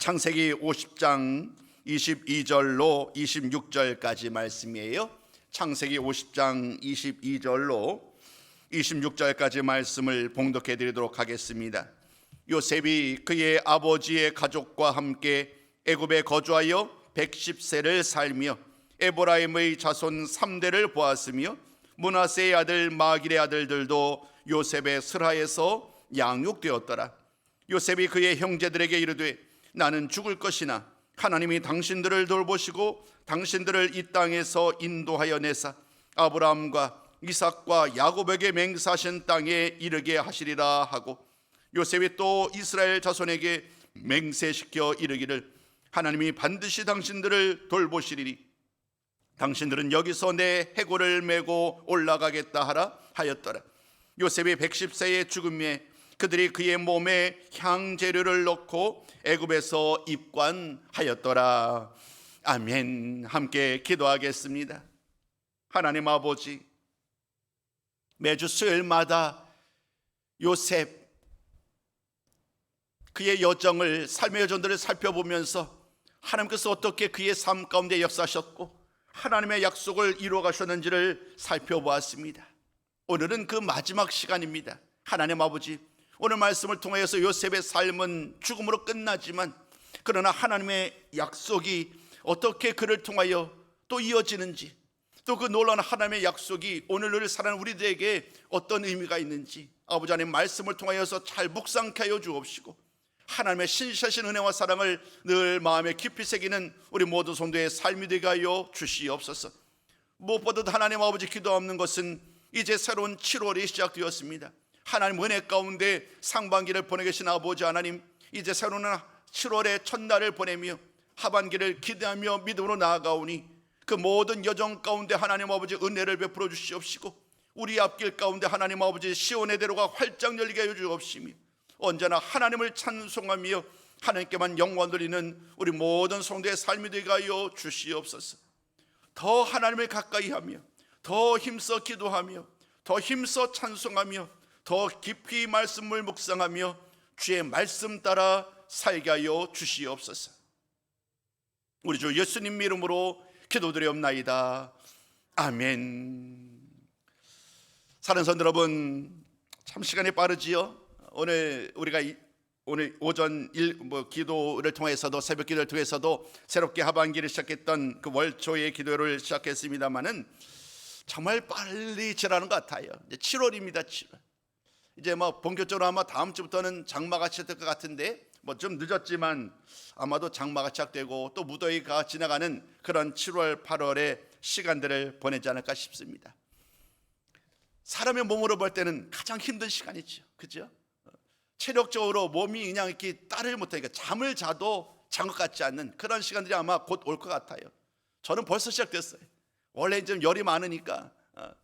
창세기 50장 22절로 26절까지 말씀이에요. 창세기 50장 22절로 26절까지 말씀을 봉독해 드리도록 하겠습니다. 요셉이 그의 아버지의 가족과 함께 애굽에 거주하여 110세를 살며 에브라임의 자손 3대를 보았으며 므낫세의 아들 마길의 아들들도 요셉의 슬하에서 양육되었더라. 요셉이 그의 형제들에게 이르되 나는 죽을 것이나 하나님이 당신들을 돌보시고 당신들을 이 땅에서 인도하여 내사 아브라함과 이삭과 야곱에게 맹세하신 땅에 이르게 하시리라 하고, 요셉이 또 이스라엘 자손에게 맹세시켜 이르기를 하나님이 반드시 당신들을 돌보시리니 당신들은 여기서 내 해골을 메고 올라가겠다 하라 하였더라. 요셉이 110세의 죽음에 그들이 그의 몸에 향재료를 넣고 애굽에서 입관하였더라. 아멘. 함께 기도하겠습니다. 하나님 아버지, 매주 수요일마다 요셉 그의 여정을, 삶의 여정들을 살펴보면서 하나님께서 어떻게 그의 삶 가운데 역사하셨고 하나님의 약속을 이루어 가셨는지를 살펴보았습니다. 오늘은 그 마지막 시간입니다. 하나님 아버지, 오늘 말씀을 통해서 요셉의 삶은 죽음으로 끝나지만 그러나 하나님의 약속이 어떻게 그를 통하여 또 이어지는지, 또 그 놀라운 하나님의 약속이 오늘을 살아가는 우리들에게 어떤 의미가 있는지 아버지 하나님 말씀을 통하여서 잘 묵상케 하여 주옵시고 하나님의 신실하신 은혜와 사랑을 늘 마음에 깊이 새기는 우리 모든 성도의 삶이 되게 하여 주시옵소서. 무엇보다도 하나님 아버지 기도하는 것은 이제 새로운 7월이 시작되었습니다. 하나님 은혜 가운데 상반기를 보내 계신 아버지 하나님, 이제 새로운 7월의 첫날을 보내며 하반기를 기대하며 믿음으로 나아가오니 그 모든 여정 가운데 하나님 아버지 은혜를 베풀어 주시옵시고 우리 앞길 가운데 하나님 아버지 시온의 대로가 활짝 열리게 하여 주옵시며 언제나 하나님을 찬송하며 하나님께만 영광 돌리는 우리 모든 성도의 삶이 되게 하여 주시옵소서. 더 하나님을 가까이 하며 더 힘써 기도하며 더 힘써 찬송하며 더 깊이 말씀을 묵상하며 주의 말씀 따라 살게 하여 주시옵소서. 우리 주 예수님 이름으로 기도드리옵나이다. 아멘. 사랑하는 성도 여러분, 참 시간이 빠르지요. 오늘 우리가 오늘 오전 기도를 통해서도, 새벽 기도를 통해서도 새롭게 하반기를 시작했던 그 월초의 기도를 시작했습니다만은 정말 빨리 지나는 것 같아요. 이제 7월입니다. 7월. 이제 본격적으로 아마 다음 주부터는 장마가 시작될 것 같은데 좀 늦었지만 아마도 장마가 시작되고 또 무더위가 지나가는 그런 7월, 8월의 시간들을 보내지 않을까 싶습니다. 사람의 몸으로 볼 때는 가장 힘든 시간이죠. 그죠? 체력적으로 몸이 그냥 이렇게 따르지 못하니까 잠을 자도 잔 것 같지 않는 그런 시간들이 아마 곧 올 것 같아요. 저는 벌써 시작됐어요. 원래 좀 열이 많으니까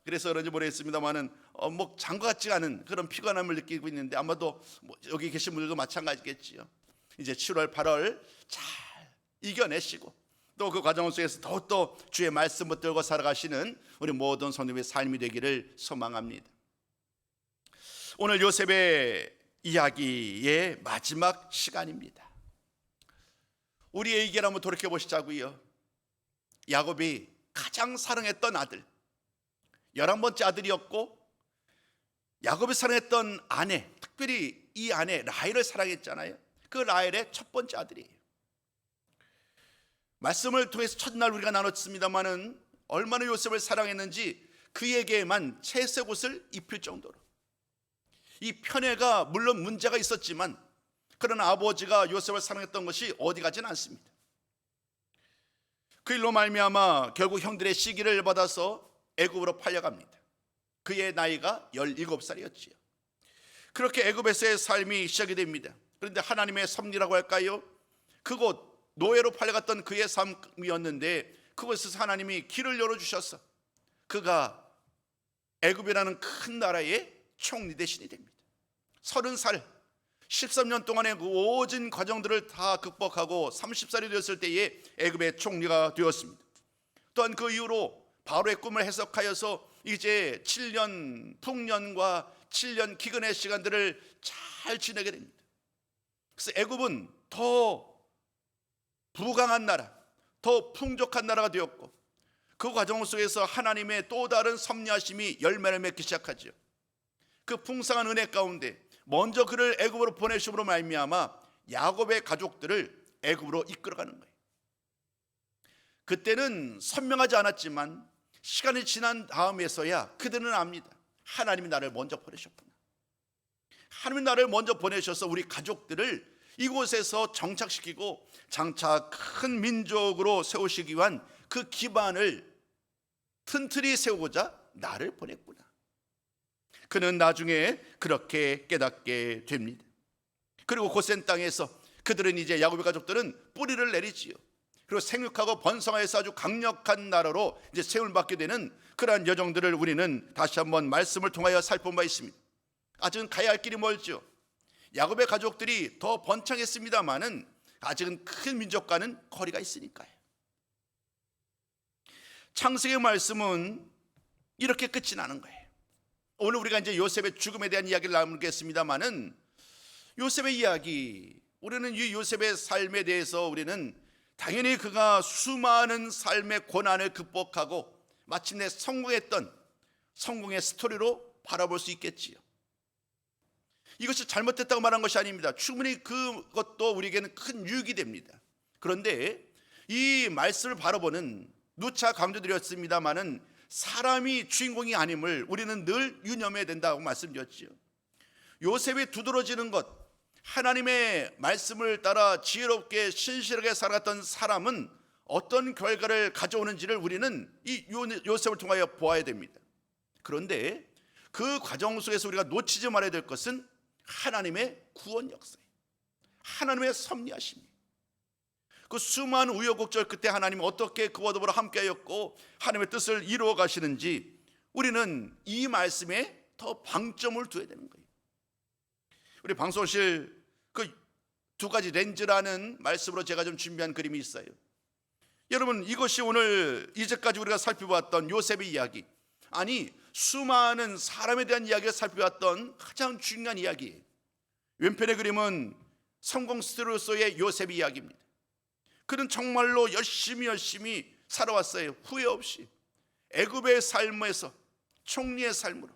그래서 그런지 모르겠습니다만은 잔 것 같지 않은 그런 피곤함을 느끼고 있는데 아마도 여기 계신 분들도 마찬가지겠지요. 이제 7월, 8월 잘 이겨내시고 또 그 과정 속에서 더욱더 주의 말씀 붙들고 살아가시는 우리 모든 성도의 삶이 되기를 소망합니다. 오늘 요셉의 이야기의 마지막 시간입니다. 우리의 얘기를 한번 돌이켜 보시자고요. 야곱이 가장 사랑했던 아들, 11번째 아들이었고 야곱이 사랑했던 아내, 특별히 이 아내 라헬을 사랑했잖아요. 그 라헬의 첫 번째 아들이에요. 말씀을 통해서 첫날 우리가 나눴습니다마는 얼마나 요셉을 사랑했는지 그에게만 채색 옷을 입힐 정도로. 이 편애가 물론 문제가 있었지만 그러나 아버지가 요셉을 사랑했던 것이 어디 가지는 않습니다. 그 일로 말미암아 결국 형들의 시기를 받아서 애굽으로 팔려갑니다. 그의 나이가 17살이었지요. 그렇게 애굽에서의 삶이 시작이 됩니다. 그런데 하나님의 섭리라고 할까요? 그곳 노예로 팔려갔던 그의 삶이었는데 그곳에서 하나님이 길을 열어주셔서 그가 애굽이라는 큰 나라의 총리 대신이 됩니다. 30살 13년 동안의 그 모든 과정들을 다 극복하고 30살이 되었을 때에 애굽의 총리가 되었습니다. 또한 그 이후로 바로의 꿈을 해석하여서 이제 7년 풍년과 7년 기근의 시간들을 잘 지내게 됩니다. 그래서 애굽은 더 부강한 나라, 더 풍족한 나라가 되었고, 그 과정 속에서 하나님의 또 다른 섭리하심이 열매를 맺기 시작하죠. 그 풍성한 은혜 가운데 먼저 그를 애굽으로 보내심으로 말미암아 야곱의 가족들을 애굽으로 이끌어가는 거예요. 그때는 선명하지 않았지만 시간이 지난 다음에서야 그들은 압니다. 하나님이 나를 먼저 보내셨구나. 하나님이 나를 먼저 보내셔서 우리 가족들을 이곳에서 정착시키고 장차 큰 민족으로 세우시기 위한 그 기반을 튼튼히 세우고자 나를 보냈구나. 그는 나중에 그렇게 깨닫게 됩니다. 그리고 고센 땅에서 그들은 이제 야곱의 가족들은 뿌리를 내리지요. 그리고 생육하고 번성하여서 아주 강력한 나라로 이제 세움을 받게 되는 그러한 여정들을 우리는 다시 한번 말씀을 통하여 살펴본 바 있습니다. 아직은 가야 할 길이 멀죠. 야곱의 가족들이 더 번창했습니다마는 아직은 큰 민족과는 거리가 있으니까요. 창세기의 말씀은 이렇게 끝이 나는 거예요. 오늘 우리가 이제 요셉의 죽음에 대한 이야기를 나누겠습니다마는 요셉의 이야기, 우리는 이 요셉의 삶에 대해서 우리는 당연히 그가 수많은 삶의 고난을 극복하고 마침내 성공했던 성공의 스토리로 바라볼 수 있겠지요. 이것이 잘못됐다고 말한 것이 아닙니다. 충분히 그것도 우리에게는 큰 유익이 됩니다. 그런데 이 말씀을 바라보는 누차 강조드렸습니다마는 사람이 주인공이 아님을 우리는 늘 유념해야 된다고 말씀드렸지요. 요셉이 두드러지는 것, 하나님의 말씀을 따라 지혜롭게 신실하게 살았던 사람은 어떤 결과를 가져오는지를 우리는 이 요셉을 통하여 보아야 됩니다. 그런데 그 과정 속에서 우리가 놓치지 말아야 될 것은 하나님의 구원 역사예요. 하나님의 섭리하심이에요. 그 수많은 우여곡절 끝에 하나님이 어떻게 그와 더불어 함께하였고 하나님의 뜻을 이루어 가시는지 우리는 이 말씀에 더 방점을 둬야 되는 거예요. 우리 방송실 그 두 가지 렌즈라는 말씀으로 제가 좀 준비한 그림이 있어요. 여러분, 이것이 오늘 이제까지 우리가 살펴봤던 요셉의 이야기, 아니 수많은 사람에 대한 이야기를 살펴봤던 가장 중요한 이야기예요. 왼편의 그림은 성공 스토리로서의 요셉의 이야기입니다. 그는 정말로 열심히 살아왔어요. 후회 없이 애굽의 삶에서 총리의 삶으로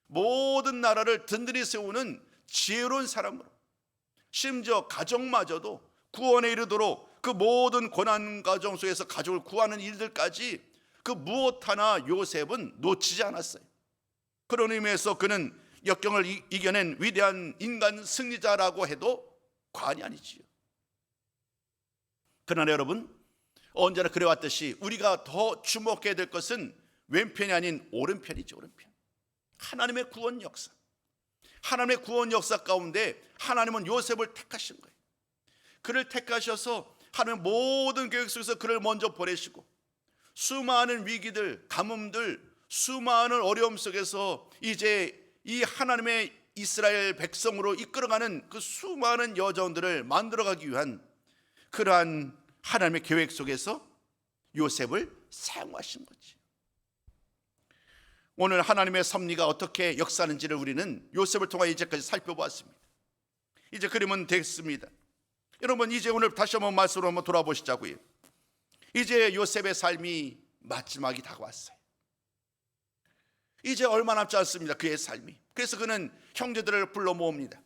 모든 나라를 든든히 세우는 지혜로운 사람으로, 심지어 가정마저도 구원에 이르도록 그 모든 고난 과정 속에서 가족을 구하는 일들까지 그 무엇 하나 요셉은 놓치지 않았어요. 그런 의미에서 그는 역경을 이겨낸 위대한 인간 승리자라고 해도 과언이 아니지요. 그러나 여러분, 언제나 그래왔듯이 우리가 더 주목해야 될 것은 왼편이 아닌 오른편이죠. 오른편. 하나님의 구원 역사. 하나님의 구원 역사 가운데 하나님은 요셉을 택하신 거예요. 그를 택하셔서 하나님의 모든 계획 속에서 그를 먼저 보내시고 수많은 위기들, 가뭄들, 수많은 어려움 속에서 이제 이 하나님의 이스라엘 백성으로 이끌어가는 그 수많은 여정들을 만들어가기 위한 그러한 하나님의 계획 속에서 요셉을 사용하신 거지. 오늘 하나님의 섭리가 어떻게 역사하는지를 우리는 요셉을 통해 이제까지 살펴보았습니다. 이제 그림은 됐습니다. 여러분, 이제 오늘 다시 한번 말씀으로 한번 돌아보시자고요. 이제 요셉의 삶이 마지막이 다가왔어요. 이제 얼마 남지 않습니다. 그의 삶이. 그래서 그는 형제들을 불러 모읍니다.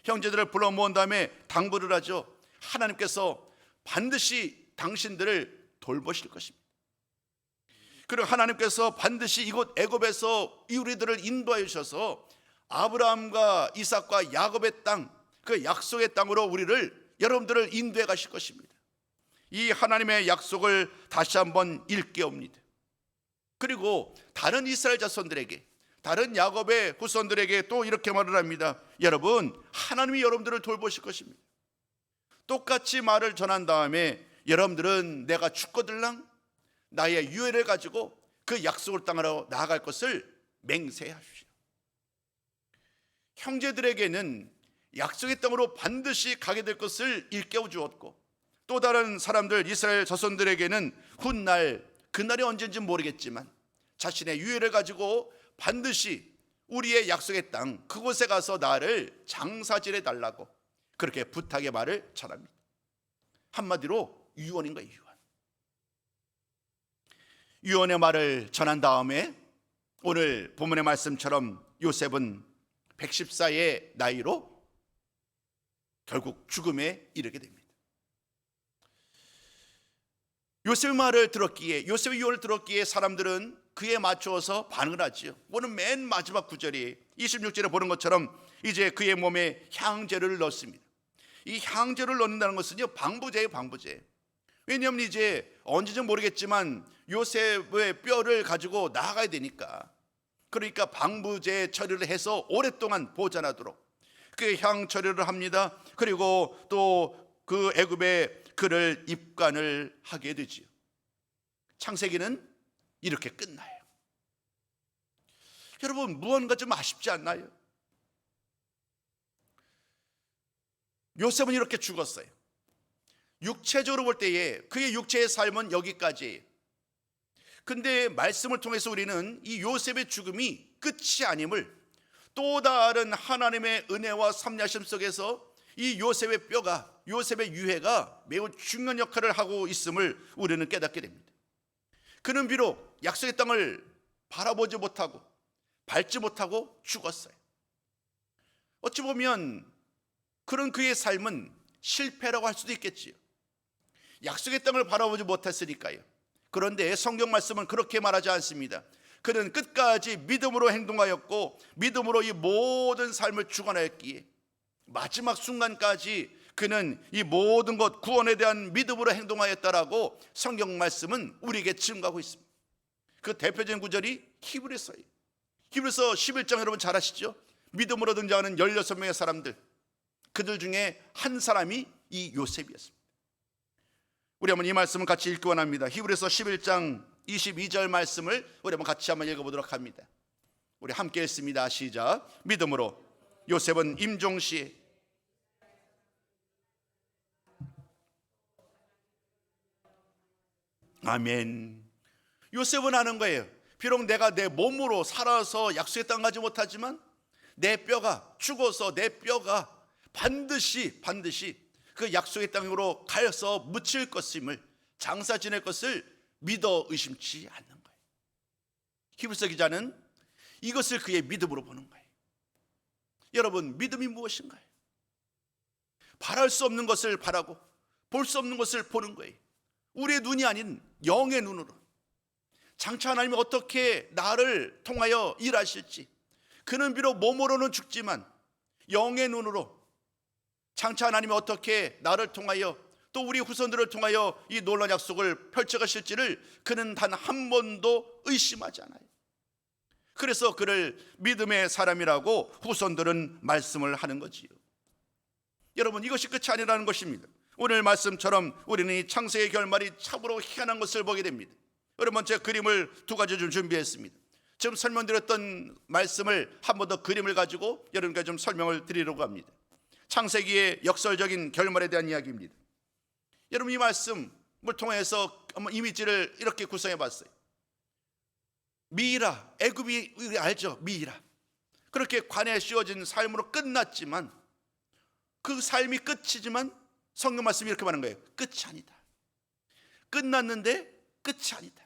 형제들을 불러 모은 다음에 당부를 하죠. 하나님께서 반드시 당신들을 돌보실 것입니다. 그리고 하나님께서 반드시 이곳 애굽에서 우리들을 인도하여 주셔서 아브라함과 이삭과 야곱의 땅, 그 약속의 땅으로 우리를, 여러분들을 인도해 가실 것입니다. 이 하나님의 약속을 다시 한번 일깨웁니다. 그리고 다른 이스라엘 자손들에게, 다른 야곱의 후손들에게 또 이렇게 말을 합니다. 여러분, 하나님이 여러분들을 돌보실 것입니다. 똑같이 말을 전한 다음에 여러분들은 내가 죽거들랑 나의 유해를 가지고 그 약속을 땅으로 나아갈 것을 맹세하십시오. 형제들에게는 약속의 땅으로 반드시 가게 될 것을 일깨워 주었고, 또 다른 사람들 이스라엘 자손들에게는 훗날, 그날이 언제인지 모르겠지만 자신의 유해를 가지고 반드시 우리의 약속의 땅 그곳에 가서 나를 장사질해 달라고 그렇게 부탁의 말을 전합니다. 한마디로 유언인 거예요. 유언의 말을 전한 다음에 오늘 본문의 말씀처럼 요셉은 114의 나이로 결국 죽음에 이르게 됩니다. 요셉의 말을 들었기에, 요셉의 유언을 들었기에 사람들은 그에 맞추어서 반응을 하지요. 오늘 맨 마지막 구절이 26절에 보는 것처럼 이제 그의 몸에 향제를 넣습니다. 이 향제를 넣는다는 것은요, 방부제예요, 방부제. 왜냐하면 이제 언제든 모르겠지만 요셉의 뼈를 가지고 나아가야 되니까, 그러니까 방부제 처리를 해서 오랫동안 보존하도록 그 향 처리를 합니다. 그리고 또 그 애굽에 그를 입관을 하게 되지요. 창세기는 이렇게 끝나요. 여러분, 무언가 좀 아쉽지 않나요? 요셉은 이렇게 죽었어요. 육체적으로 볼 때에 그의 육체의 삶은 여기까지예요. 근데 말씀을 통해서 우리는 이 요셉의 죽음이 끝이 아님을, 또 다른 하나님의 은혜와 섭리하심 속에서 이 요셉의 뼈가, 요셉의 유해가 매우 중요한 역할을 하고 있음을 우리는 깨닫게 됩니다. 그는 비록 약속의 땅을 바라보지 못하고 밟지 못하고 죽었어요. 어찌 보면 그런 그의 삶은 실패라고 할 수도 있겠지요. 약속의 땅을 바라보지 못했으니까요. 그런데 성경 말씀은 그렇게 말하지 않습니다. 그는 끝까지 믿음으로 행동하였고 믿음으로 이 모든 삶을 주관하였기에 마지막 순간까지 그는 이 모든 것 구원에 대한 믿음으로 행동하였다라고 성경 말씀은 우리에게 증거하고 있습니다. 그 대표적인 구절이 히브리서예요. 히브리서 11장 여러분 잘 아시죠? 믿음으로 등장하는 16명의 사람들, 그들 중에 한 사람이 이 요셉이었습니다. 우리 한번 이 말씀을 같이 읽기 원합니다. 히브리서 11장 22절 말씀을 우리 한번 같이 한번 읽어보도록 합니다. 우리 함께 읽습니다. 시작. 믿음으로 요셉은 임종시에 아멘. 요셉은 아는 거예요. 비록 내가 내 몸으로 살아서 약속의 땅 가지 못하지만 내 뼈가 죽어서 내 뼈가 반드시 그 약속의 땅으로 가서 묻힐 것임을, 장사 지낼 것을 믿어 의심치 않는 거예요. 히브리서 기자는 이것을 그의 믿음으로 보는 거예요. 여러분, 믿음이 무엇인가요? 바랄 수 없는 것을 바라고 볼 수 없는 것을 보는 거예요. 우리의 눈이 아닌 영의 눈으로 장차 하나님이 어떻게 나를 통하여 일하실지, 그는 비록 몸으로는 죽지만 영의 눈으로 장차 하나님이 어떻게 나를 통하여 또 우리 후손들을 통하여 이 놀라운 약속을 펼쳐가실지를 그는 단 한 번도 의심하지 않아요. 그래서 그를 믿음의 사람이라고 후손들은 말씀을 하는 거지요. 여러분, 이것이 끝이 아니라는 것입니다. 오늘 말씀처럼 우리는 이 창세의 결말이 참으로 희한한 것을 보게 됩니다. 여러분, 제가 그림을 두 가지 좀 준비했습니다. 지금 설명드렸던 말씀을 한 번 더 그림을 가지고 여러분께 좀 설명을 드리려고 합니다. 창세기의 역설적인 결말에 대한 이야기입니다. 여러분, 이 말씀을 통해서 한번 이미지를 이렇게 구성해 봤어요. 미이라, 애굽이 우리 알죠? 미이라. 그렇게 관에 씌워진 삶으로 끝났지만, 그 삶이 끝이지만 성경 말씀이 이렇게 말하는 거예요. 끝이 아니다. 끝났는데 끝이 아니다.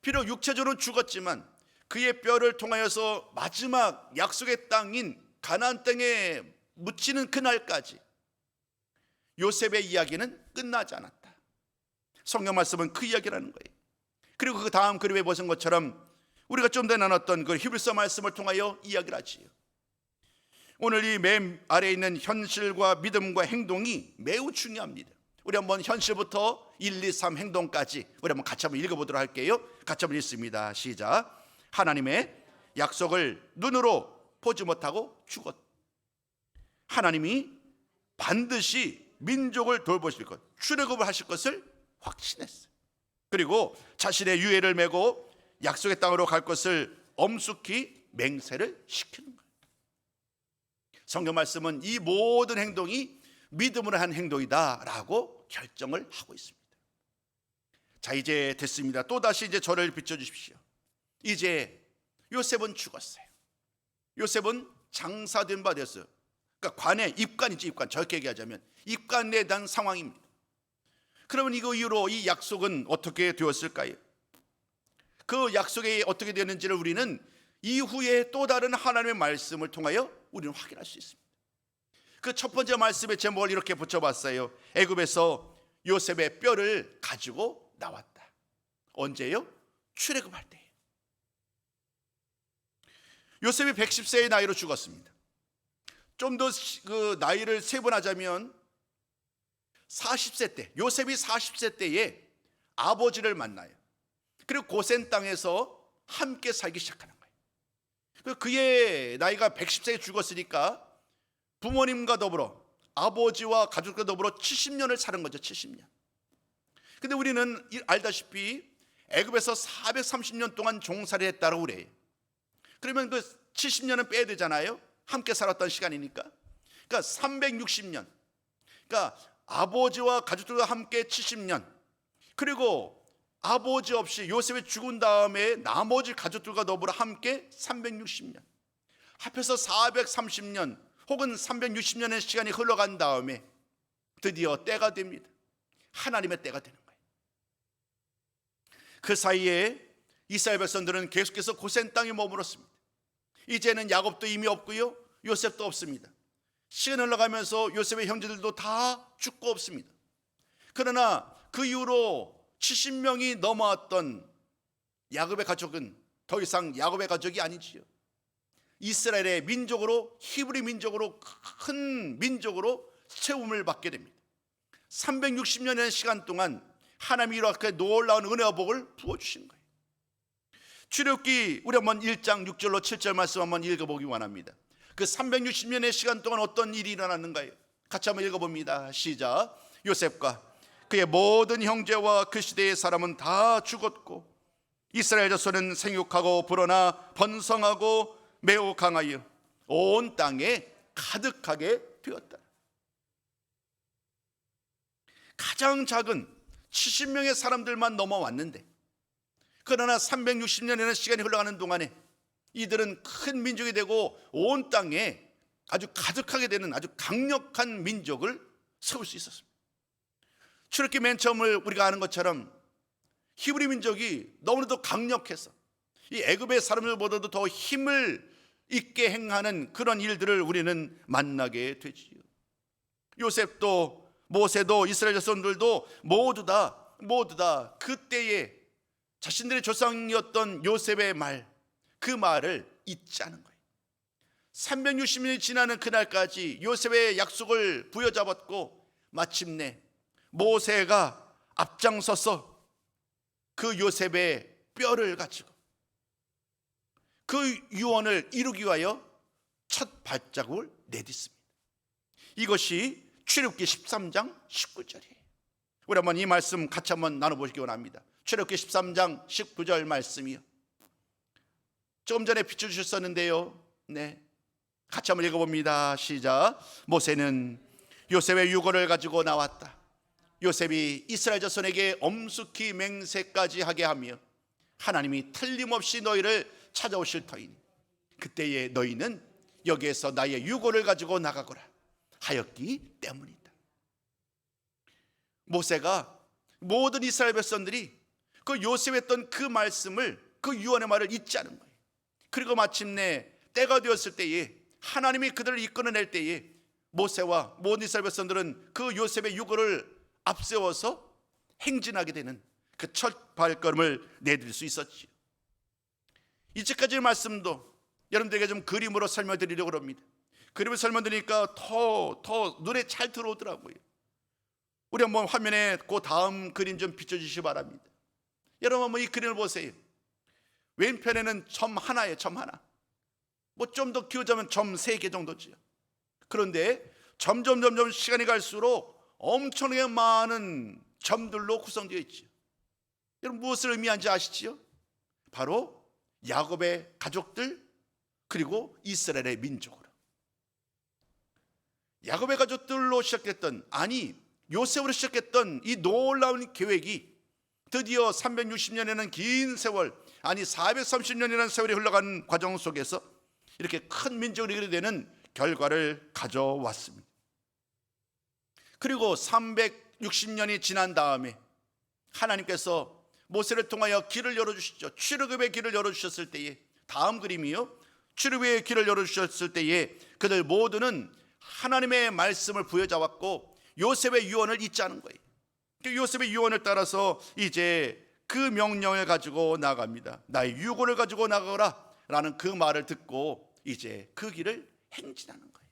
비록 육체적으로는 죽었지만 그의 뼈를 통하여서 마지막 약속의 땅인 가나안 땅에 묻히는 그날까지 요셉의 이야기는 끝나지 않았다. 성경 말씀은 그 이야기라는 거예요. 그리고 그 다음 그림에 보신 것처럼 우리가 좀 전에 나눴던 그 히브리서 말씀을 통하여 이야기를 하지요. 오늘 이 맨 아래에 있는 현실과 믿음과 행동이 매우 중요합니다. 우리 한번 현실부터 1, 2, 3 행동까지 우리 한번 같이 한번 읽어보도록 할게요. 같이 한번 읽습니다. 시작. 하나님의 약속을 눈으로 보지 못하고 죽었. 하나님이 반드시 민족을 돌보실 것, 출애굽을 하실 것을 확신했어요. 그리고 자신의 유해를 메고 약속의 땅으로 갈 것을 엄숙히 맹세를 시키는 거예요. 성경 말씀은 이 모든 행동이 믿음으로 한 행동이다라고 결정을 하고 있습니다. 자, 이제 됐습니다. 또다시 이제 저를 비춰주십시오. 이제 요셉은 죽었어요. 요셉은 장사된 바 되었어요. 그러니까 관에 입관이지, 입관. 저렇게 얘기하자면 입관에 대한 상황입니다. 그러면 이거 이후로 이 약속은 어떻게 되었을까요? 그 약속이 어떻게 되었는지를 우리는 이후에 또 다른 하나님의 말씀을 통하여 우리는 확인할 수 있습니다. 그 첫 번째 말씀의 제목을 이렇게 붙여봤어요. 애굽에서 요셉의 뼈를 가지고 나왔다. 언제요? 출애굽할 때. 요셉이 110세의 나이로 죽었습니다. 좀 더 그 나이를 세분하자면 40세 때, 요셉이 40세 때에 아버지를 만나요. 그리고 고센 땅에서 함께 살기 시작하는 거예요. 그의 나이가 110세에 죽었으니까 부모님과 더불어 아버지와 가족과 더불어 70년을 사는 거죠. 70년. 근데 우리는 알다시피 애굽에서 430년 동안 종살이 했다고 그래요. 그러면 그 70년은 빼야 되잖아요. 함께 살았던 시간이니까. 그러니까 360년. 그러니까 아버지와 가족들과 함께 70년. 그리고 아버지 없이 요셉이 죽은 다음에 나머지 가족들과 더불어 함께 360년. 합해서 430년 혹은 360년의 시간이 흘러간 다음에 드디어 때가 됩니다. 하나님의 때가 되는 거예요. 그 사이에 이스라엘 백성들은 계속해서 고센 땅에 머물렀습니다. 이제는 야곱도 이미 없고요, 요셉도 없습니다. 시간 흘러가면서 요셉의 형제들도 다 죽고 없습니다. 그러나 그 이후로 70명이 넘어왔던 야곱의 가족은 더 이상 야곱의 가족이 아니지요. 이스라엘의 민족으로, 히브리 민족으로, 큰 민족으로 세움을 받게 됩니다. 360년의 시간 동안 하나님이 이렇게 놀라운 은혜와 복을 부어주시는 거예요. 출애굽기 우리 한번 1장 6절로 7절 말씀 한번 읽어보기 원합니다. 그 360년의 시간 동안 어떤 일이 일어났는가요? 같이 한번 읽어봅니다. 시작. 요셉과 그의 모든 형제와 그 시대의 사람은 다 죽었고 이스라엘 자손은 생육하고 불어나 번성하고 매우 강하여 온 땅에 가득하게 되었다. 가장 작은 70명의 사람들만 넘어왔는데, 그러나 360년이라는 시간이 흘러가는 동안에 이들은 큰 민족이 되고 온 땅에 아주 가득하게 되는 아주 강력한 민족을 세울 수 있었습니다. 출애굽기 맨 처음을 우리가 아는 것처럼 히브리 민족이 너무나도 강력해서 이 애굽의 사람들보다도 더 힘을 있게 행하는 그런 일들을 우리는 만나게 되지요. 요셉도 모세도 이스라엘 자손들도 모두 다 그때에 자신들의 조상이었던 요셉의 말, 그 말을 잊지 않은 거예요. 360년이 지나는 그날까지 요셉의 약속을 부여잡았고 마침내 모세가 앞장서서 그 요셉의 뼈를 가지고 그 유언을 이루기 위하여 첫 발자국을 내딛습니다. 이것이 출애굽기 13장 19절이에요. 우리 한번 이 말씀 같이 한번 나눠보시기 원합니다. 출애굽기 13장 19절 말씀이요. 조금 전에 비춰주셨었는데요. 네, 같이 한번 읽어봅니다. 시작. 모세는 요셉의 유고를 가지고 나왔다. 요셉이 이스라엘 자손에게 엄숙히 맹세까지 하게 하며 하나님이 틀림없이 너희를 찾아오실 터이니 그때에 너희는 여기에서 나의 유고를 가지고 나가거라 하였기 때문이다. 모세가 모든 이스라엘 백성들이 그 요셉이 했던 그 말씀을, 그 유언의 말을 잊지 않은 거예요. 그리고 마침내 때가 되었을 때에 하나님이 그들을 이끌어낼 때에 모세와 모든 이스라엘 백성들은 그 요셉의 유고를 앞세워서 행진하게 되는 그 첫 발걸음을 내딜 수 있었지요. 이제까지의 말씀도 여러분들에게 좀 그림으로 설명드리려고 합니다. 그림을 설명드리니까 더 눈에 잘 들어오더라고요. 우리 한번 화면에 그 다음 그림 좀 비춰주시기 바랍니다. 여러분 한번 이 그림을 보세요. 왼편에는 점 하나예요. 점 하나. 뭐 좀 더 키우자면 점 3개 정도지요. 그런데 점점 시간이 갈수록 엄청나게 많은 점들로 구성되어 있지요. 여러분 무엇을 의미하는지 아시지요? 바로 야곱의 가족들 그리고 이스라엘의 민족으로, 야곱의 가족들로 시작했던, 아니 요셉으로 시작했던 이 놀라운 계획이 드디어 360년이라는 긴 세월, 아니 430년이라는 세월이 흘러가는 과정 속에서 이렇게 큰 민족을 이루게 되는 결과를 가져왔습니다. 그리고 160년이 지난 다음에 하나님께서 모세를 통하여 길을 열어주시죠. 출애굽의 길을 열어주셨을 때에, 다음 그림이요, 출애굽의 길을 열어주셨을 때에 그들 모두는 하나님의 말씀을 부여잡았고 요셉의 유언을 잊지 않은 거예요. 요셉의 유언을 따라서 이제 그 명령을 가지고 나갑니다. 나의 유고를 가지고 나가라 라는 그 말을 듣고 이제 그 길을 행진하는 거예요.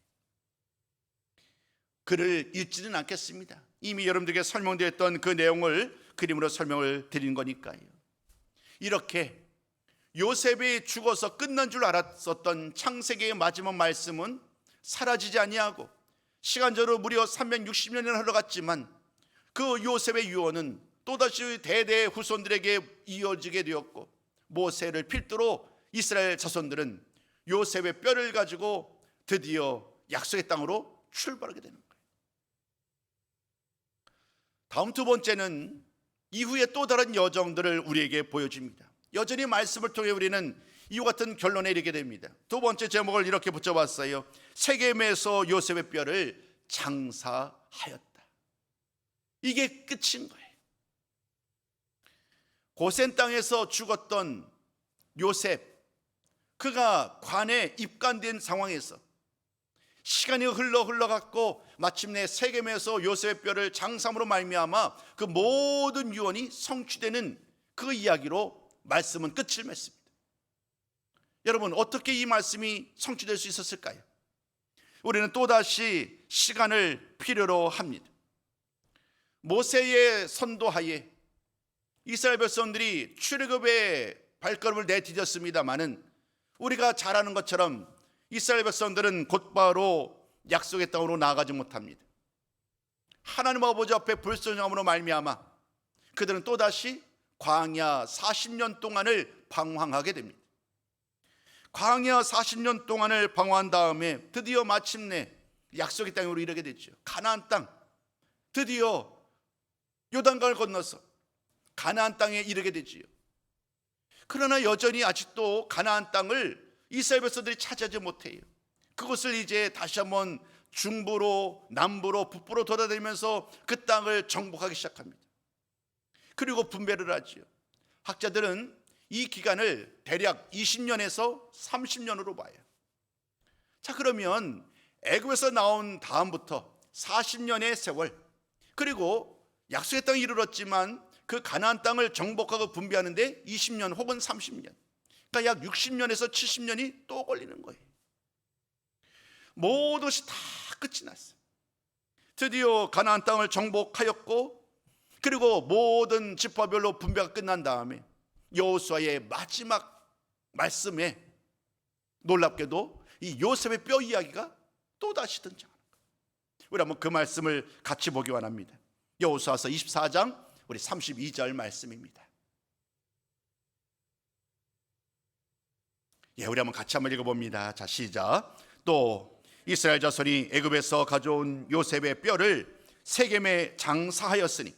글을 읽지는 않겠습니다. 이미 여러분들에게 설명되었던 그 내용을 그림으로 설명을 드린 거니까요. 이렇게 요셉이 죽어서 끝난 줄 알았었던 창세기의 마지막 말씀은 사라지지 아니하고 시간적으로 무려 360년이나 흘러갔지만 그 요셉의 유언은 또다시 대대 후손들에게 이어지게 되었고 모세를 필두로 이스라엘 자손들은 요셉의 뼈를 가지고 드디어 약속의 땅으로 출발하게 되는 거예요. 다음 두 번째는 이후에 또 다른 여정들을 우리에게 보여줍니다. 여전히 말씀을 통해 우리는 이와 같은 결론에 이르게 됩니다. 두 번째 제목을 이렇게 붙여봤어요. 세겜에서 요셉의 뼈를 장사하였다. 이게 끝인 거예요. 고센 땅에서 죽었던 요셉, 그가 관에 입간된 상황에서 시간이 흘러갔고 마침내 세겜에서 요셉의 뼈를 장삼으로 말미암아 그 모든 유언이 성취되는 그 이야기로 말씀은 끝을 맺습니다. 여러분, 어떻게 이 말씀이 성취될 수 있었을까요? 우리는 또다시 시간을 필요로 합니다. 모세의 선도하에 이스라엘 백성들이 출애굽의 발걸음을 내디뎠습니다마는 우리가 잘 아는 것처럼 이스라엘 백성들은 곧바로 약속의 땅으로 나아가지 못합니다. 하나님 아버지 앞에 불순종함으로 말미암아 그들은 또다시 광야 40년 동안을 방황하게 됩니다. 광야 40년 동안을 방황한 다음에 드디어 마침내 약속의 땅으로 이르게 됐죠. 가나안 땅, 드디어 요단강을 건너서 가나안 땅에 이르게 되지요. 그러나 여전히 아직도 가나안 땅을 이스라엘 백성들이 차지하지 못해요. 그것을 이제 다시 한번 중부로 남부로 북부로 돌아다니면서 그 땅을 정복하기 시작합니다. 그리고 분배를 하지요. 학자들은 이 기간을 대략 20년에서 30년으로 봐요. 자, 그러면 애굽에서 나온 다음부터 40년의 세월, 그리고 약속의 땅에 이르렀지만 그 가나안 땅을 정복하고 분배하는데 20년 혹은 30년, 그러니까 약 60년에서 70년이 또 걸리는 거예요. 모든 것이 다 끝이 났어요. 드디어 가나안 땅을 정복하였고 그리고 모든 지파별로 분배가 끝난 다음에 여호수아의 마지막 말씀에 놀랍게도 이 요셉의 뼈 이야기가 또다시 등장하는 거예요. 우리 한번 그 말씀을 같이 보기 원합니다. 여호수아서 24장 우리 32절 말씀입니다. 우리 한번 같이 한번 읽어봅니다. 자, 시작. 또 이스라엘 자손이 애굽에서 가져온 요셉의 뼈를 세겜에 장사하였으니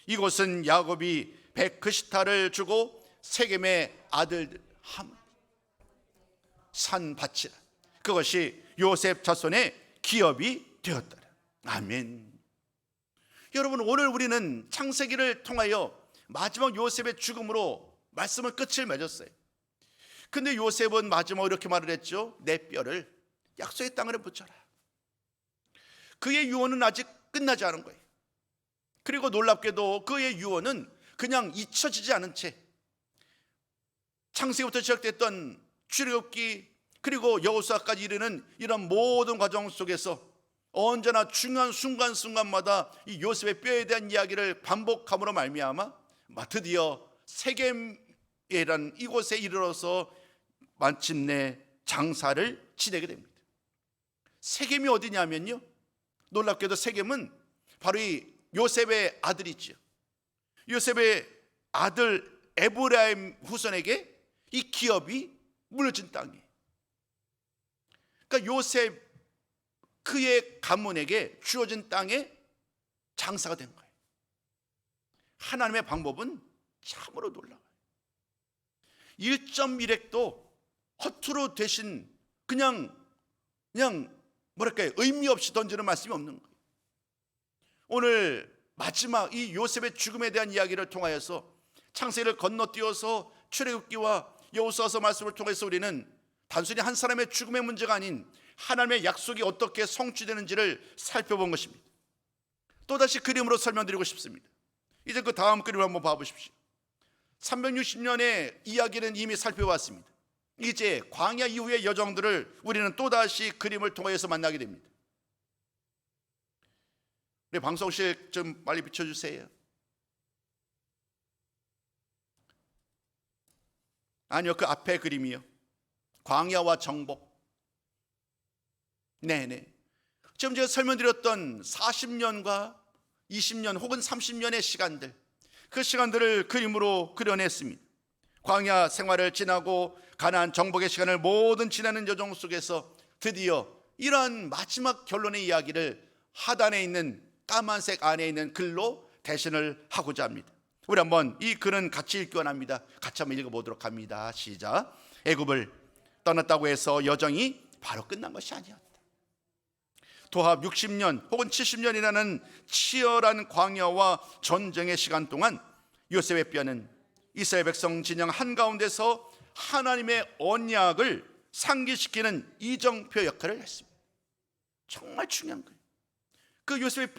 이곳은 야곱이 백크시타를 주고 세겜의 아들들 산 밭이라. 그것이 요셉 자손의 기업이 되었더라. 아멘. 여러분, 오늘 우리는 창세기를 통하여 마지막 요셉의 죽음으로 말씀을 끝을 맺었어요. 근데 요셉은 마지막으로 이렇게 말을 했죠. 내 뼈를 약속의 땅에 붙여라. 그의 유언은 아직 끝나지 않은 거예요. 그리고 놀랍게도 그의 유언은 그냥 잊혀지지 않은 채 창세기부터 시작됐던 출애굽기 그리고 여호수아까지 이르는 이런 모든 과정 속에서 언제나 중요한 순간순간마다 이 요셉의 뼈에 대한 이야기를 반복함으로 말미암아 드디어 세겜이라는 이곳에 이르러서 마침내 장사를 지내게 됩니다. 세겜이 어디냐면요, 놀랍게도 세겜은 바로 이 요셉의 아들이죠. 요셉의 아들 에브라임 후손에게 이 기업이 물려진 땅이에요. 그러니까 요셉 그의 가문에게 주어진 땅에 장사가 된 거예요. 하나님의 방법은 참으로 놀라워요. 1.1획도 허투루 대신 그냥 뭐랄까요, 의미 없이 던지는 말씀이 없는 거예요. 오늘 마지막 이 요셉의 죽음에 대한 이야기를 통하여서 창세기를 건너뛰어서 출애굽기와 여호수아서 말씀을 통해서 우리는 단순히 한 사람의 죽음의 문제가 아닌 하나님의 약속이 어떻게 성취되는지를 살펴본 것입니다. 또다시 그림으로 설명드리고 싶습니다. 이제 그 다음 그림을 한번 봐보십시오. 360년의 이야기는 이미 살펴봤습니다. 이제 광야 이후의 여정들을 우리는 또다시 그림을 통해서 만나게 됩니다. 우리 방송실 좀 빨리 비춰주세요. 아니요, 그 앞에 그림이요. 광야와 정복. 네네. 지금 제가 설명드렸던 40년과 20년 혹은 30년의 시간들, 그 시간들을 그림으로 그려냈습니다. 광야 생활을 지나고 가나안 정복의 시간을 모든 지나는 여정 속에서 드디어 이러한 마지막 결론의 이야기를 하단에 있는 까만색 안에 있는 글로 대신을 하고자 합니다. 우리 한번 이 글은 같이 읽기 원합니다. 같이 한번 읽어보도록 합니다. 시작. 애굽을 떠났다고 해서 여정이 바로 끝난 것이 아니었다. 도합 60년 혹은 70년이라는 치열한 광야와 전쟁의 시간 동안 요셉의 뼈는 이스라엘 백성 진영 한가운데서 하나님의 언약을 상기시키는 이정표 역할을 했습니다. 정말 중요한 거예요. 그 요셉의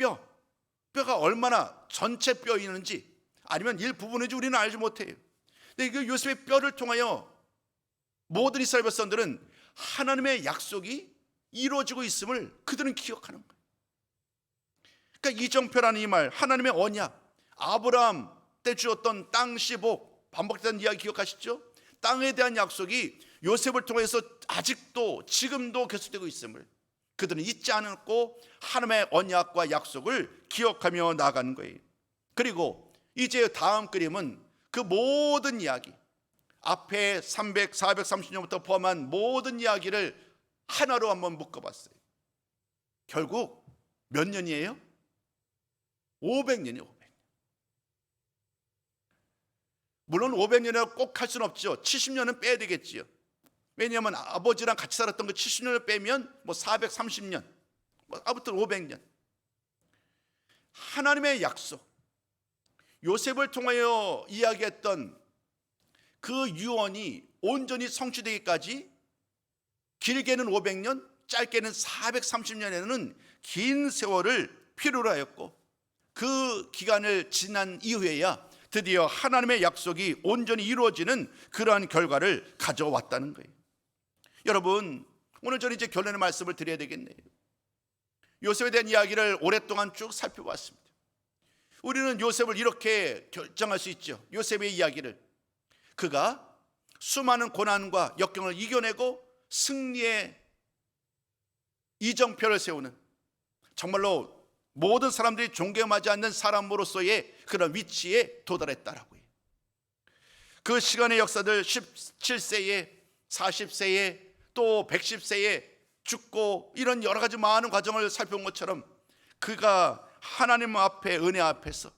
뼈가 얼마나 전체 뼈이는지 아니면 일부분인지 우리는 알지 못해요. 근데 그 요셉의 뼈를 통하여 모든 이스라엘 백성들은 하나님의 약속이 이루어지고 있음을 그들은 기억하는 거예요. 그러니까 이정표라는 이 말, 하나님의 언약, 아브라함 때 주었던 땅 시복, 반복된 이야기 기억하시죠? 땅에 대한 약속이 요셉을 통해서 아직도 지금도 계속되고 있음을 그들은 잊지 않고 하나님의 언약과 약속을 기억하며 나가는 거예요. 그리고 이제 다음 그림은 그 모든 이야기, 앞에 430년부터 포함한 모든 이야기를 하나로 한번 묶어봤어요. 결국 몇 년이에요? 500년이에요. 500년. 물론 500년이라고 꼭 할 수는 없죠. 70년은 빼야 되겠지요. 왜냐하면 아버지랑 같이 살았던 그 70년을 빼면 430년, 아무튼 500년. 하나님의 약속, 요셉을 통하여 이야기했던 그 유언이 온전히 성취되기까지 길게는 500년, 짧게는 430년에는 긴 세월을 필요로 하였고, 그 기간을 지난 이후에야 드디어 하나님의 약속이 온전히 이루어지는 그러한 결과를 가져왔다는 거예요. 여러분, 오늘 저는 이제 결론의 말씀을 드려야 되겠네요. 요셉에 대한 이야기를 오랫동안 쭉 살펴봤습니다. 우리는 요셉을 이렇게 결정할 수 있죠. 요셉의 이야기를, 그가 수많은 고난과 역경을 이겨내고 승리의 이정표를 세우는, 정말로 모든 사람들이 존경하지 않는 사람으로서의 그런 위치에 도달했다라고 해요. 그 시간의 역사들, 17세에 40세에 또 110세에 죽고, 이런 여러 가지 많은 과정을 살펴본 것처럼 그가 하나님 앞에, 은혜 앞에서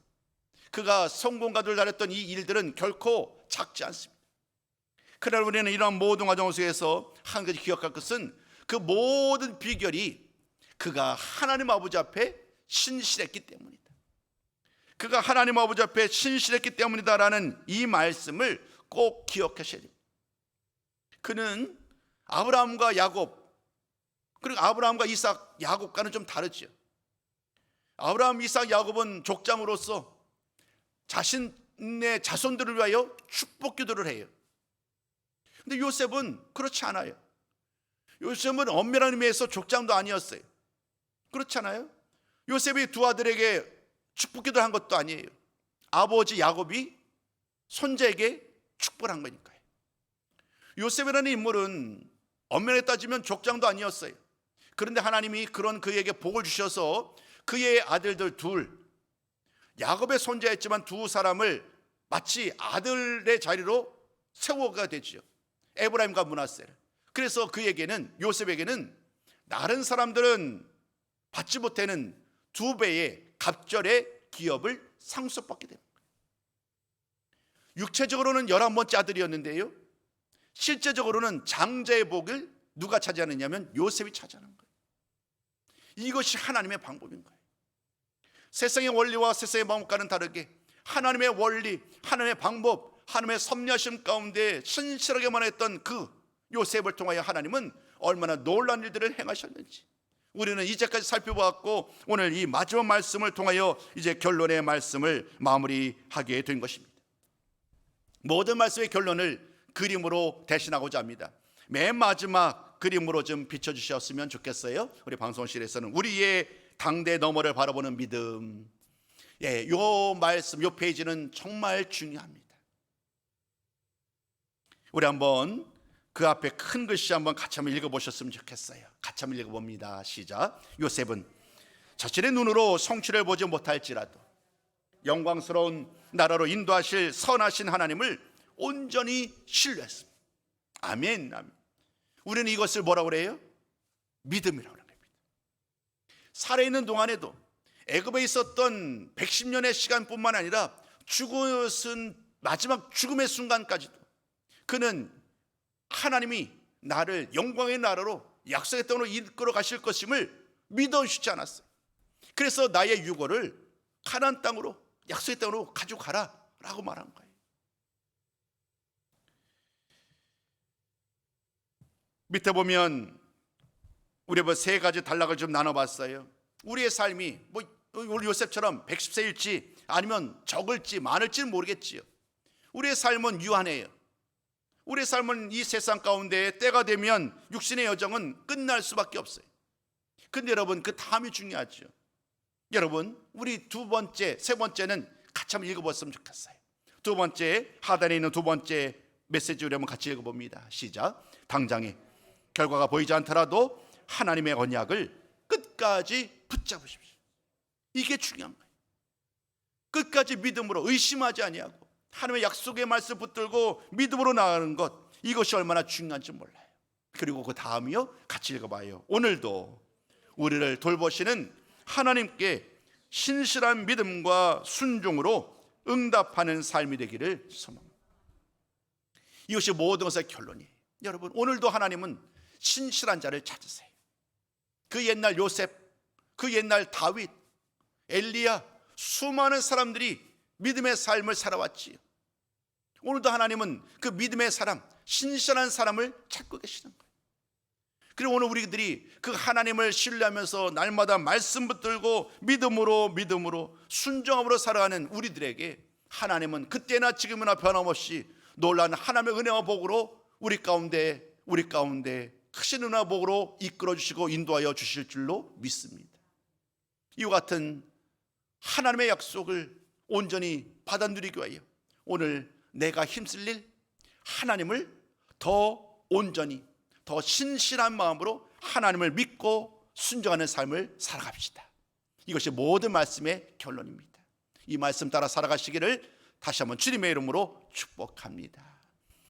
그가 성공가들 달했던 이 일들은 결코 작지 않습니다. 그러나 우리는 이러한 모든 과정 속에서 한 가지 기억할 것은, 그 모든 비결이 그가 하나님 아버지 앞에 신실했기 때문이다. 그가 하나님 아버지 앞에 신실했기 때문이다라는 이 말씀을 꼭 기억하셔야 됩니다. 그는 아브라함과 야곱, 그리고 아브라함과 이삭, 야곱과는 좀 다르죠. 아브라함, 이삭, 야곱은 족장으로서 자신의 자손들을 위하여 축복 기도를 해요. 근데 요셉은 그렇지 않아요. 요셉은 엄밀한 의미에서 족장도 아니었어요. 그렇잖아요. 요셉이 두 아들에게 축복 기도를 한 것도 아니에요. 아버지 야곱이 손자에게 축복을 한 거니까요. 요셉이라는 인물은 엄밀하게 따지면 족장도 아니었어요. 그런데 하나님이 그런 그에게 복을 주셔서 그의 아들들 둘, 야곱의 손자였지만 두 사람을 마치 아들의 자리로 세워가 되죠. 에브라임과 므낫세를. 그래서 그에게는, 요셉에게는 다른 사람들은 받지 못하는 2배의 갑절의 기업을 상속받게 됩니다. 육체적으로는 11번째 아들이었는데요, 실제적으로는 장자의 복을 누가 차지하느냐면 요셉이 차지하는 거예요. 이것이 하나님의 방법인 거예요. 세상의 원리와 세상의 마음과는 다르게 하나님의 원리, 하나님의 방법, 하나님의 섭리하심 가운데 신실하게만 했던 그 요셉을 통하여 하나님은 얼마나 놀라운 일들을 행하셨는지 우리는 이제까지 살펴보았고, 오늘 이 마지막 말씀을 통하여 이제 결론의 말씀을 마무리하게 된 것입니다. 모든 말씀의 결론을 그림으로 대신하고자 합니다. 맨 마지막 그림으로 좀 비춰주셨으면 좋겠어요. 우리 방송실에서는 우리의 당대 너머를 바라보는 믿음. 요 말씀, 요 페이지는 정말 중요합니다. 우리 한번 그 앞에 큰 글씨 한번 같이 한번 읽어보셨으면 좋겠어요. 같이 한번 읽어봅니다. 시작. 요셉은 자신의 눈으로 성취를 보지 못할지라도 영광스러운 나라로 인도하실 선하신 하나님을 온전히 신뢰했습니다. 아멘, 아멘. 우리는 이것을 뭐라고 그래요? 믿음이라고 합니다. 살아있는 동안에도 애굽에 있었던 110년의 시간뿐만 아니라 죽은 마지막 죽음의 순간까지도 그는 하나님이 나를 영광의 나라로 약속의 땅으로 이끌어 가실 것임을 믿어주지 않았어요. 그래서 나의 유고를 가나안 땅으로, 약속의 땅으로 가져가라 라고 말한 거예요. 밑에 보면 우리 세 가지 단락을 좀 나눠봤어요. 우리의 삶이 우리 요셉처럼 110세일지 아니면 적을지 많을지는 모르겠지요. 우리의 삶은 유한해요. 우리의 삶은 이 세상 가운데 때가 되면 육신의 여정은 끝날 수밖에 없어요. 근데 여러분, 그 다음이 중요하죠. 여러분, 우리 두 번째, 세 번째는 같이 한번 읽어봤으면 좋겠어요. 두 번째, 하단에 있는 두 번째 메시지 우리 한번 같이 읽어봅니다. 시작. 당장에 결과가 보이지 않더라도 하나님의 언약을 끝까지 붙잡으십시오. 이게 중요한 거예요. 끝까지 믿음으로 의심하지 아니하고 하나님의 약속의 말씀 붙들고 믿음으로 나가는 것, 이것이 얼마나 중요한지 몰라요. 그리고 그 다음이요, 같이 읽어봐요. 오늘도 우리를 돌보시는 하나님께 신실한 믿음과 순종으로 응답하는 삶이 되기를 소망합니다. 이것이 모든 것의 결론이에요. 여러분, 오늘도 하나님은 신실한 자를 찾으세요. 그 옛날 요셉, 그 옛날 다윗, 엘리야, 수많은 사람들이 믿음의 삶을 살아왔지요. 오늘도 하나님은 그 믿음의 사람, 신실한 사람을 찾고 계시는 거예요. 그리고 오늘 우리들이 그 하나님을 신뢰하면서 날마다 말씀 붙들고 믿음으로 순종함으로 살아가는 우리들에게 하나님은 그때나 지금이나 변함없이 놀라운 하나님의 은혜와 복으로 우리 가운데 크신 은혜와 복으로 이끌어 주시고 인도하여 주실 줄로 믿습니다. 이와 같은 하나님의 약속을 온전히 받아 누리기 위하여 오늘 내가 힘쓸 일, 하나님을 더 온전히, 더 신실한 마음으로 하나님을 믿고 순종하는 삶을 살아갑시다. 이것이 모든 말씀의 결론입니다. 이 말씀 따라 살아가시기를 다시 한번 주님의 이름으로 축복합니다.